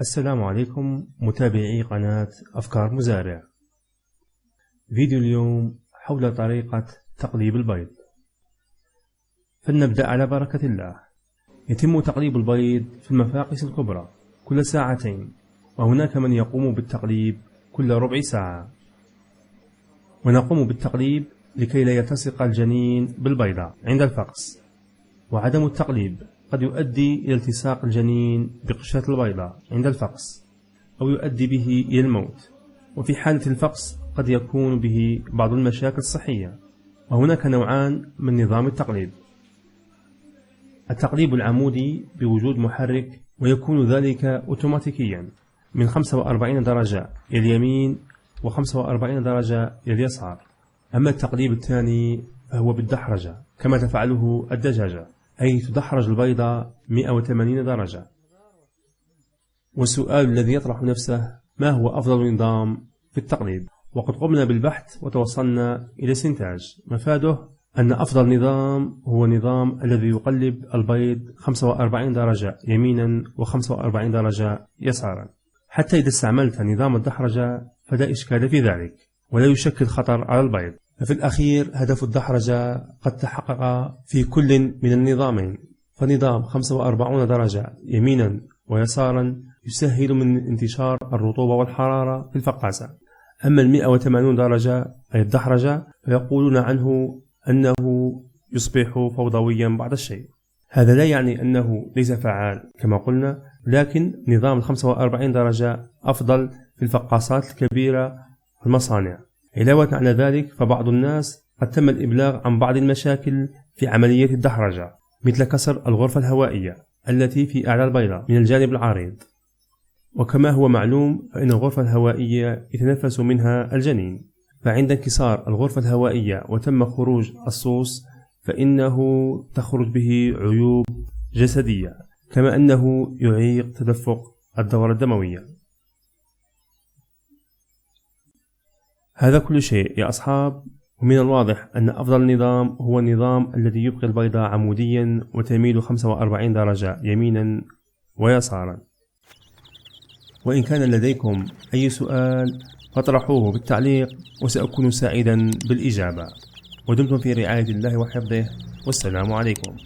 السلام عليكم متابعي قناة أفكار مزارع. فيديو اليوم حول طريقة تقليب البيض. فلنبدأ على بركة الله. يتم تقليب البيض في المفاقس الكبرى كل ساعتين، وهناك من يقوم بالتقليب كل ربع ساعة. ونقوم بالتقليب لكي لا يلتصق الجنين بالبيضة عند الفقس، وعدم التقليب قد يؤدي إلى التصاق الجنين بقشرة البيضة عند الفقس، أو يؤدي به إلى الموت. وفي حالة الفقس قد يكون به بعض المشاكل الصحية. وهناك نوعان من نظام التقليب: التقليب العمودي بوجود محرك، ويكون ذلك أوتوماتيكيا من 45 درجة إلى اليمين و45 درجة إلى اليسار. أما التقليب الثاني فهو بالدحرجة كما تفعله الدجاجة، أي تدحرج البيضة 180 درجة. والسؤال الذي يطرح نفسه: ما هو أفضل نظام في التقليب؟ وقد قمنا بالبحث وتوصلنا إلى استنتاج مفاده أن أفضل نظام هو النظام الذي يقلب البيض 45 درجة يمينا و45 درجة يسارا. حتى إذا استعملت نظام الدحرجة فلا إشكال في ذلك، ولا يشكل خطر على البيض. ففي الأخير هدف الدحرجة قد تحقق في كل من النظامين. فنظام 45 درجة يمينا ويسارا يسهل من انتشار الرطوبة والحرارة في الفقاسة. أما 180 درجة أي الدحرجة فيقولون عنه أنه يصبح فوضويا بعض الشيء. هذا لا يعني أنه ليس فعال كما قلنا، لكن نظام 45 درجة أفضل في الفقاسات الكبيرة في المصانع. علاوة على ذلك فبعض الناس قد تم الإبلاغ عن بعض المشاكل في عملية الدحرجة، مثل كسر الغرفة الهوائية التي في أعلى البيضة من الجانب العريض. وكما هو معلوم فإن الغرفة الهوائية يتنفس منها الجنين، فعند انكسار الغرفة الهوائية وتم خروج الصوص فإنه تخرج به عيوب جسدية، كما أنه يعيق تدفق الدورة الدموية. هذا كل شيء يا أصحاب. ومن الواضح أن أفضل نظام هو النظام الذي يبقي البيضة عموديا وتميل 45 درجة يمينا ويسارا. وإن كان لديكم أي سؤال فاطرحوه بالتعليق وسأكون سعيدا بالإجابة. ودمتم في رعاية الله وحفظه، والسلام عليكم.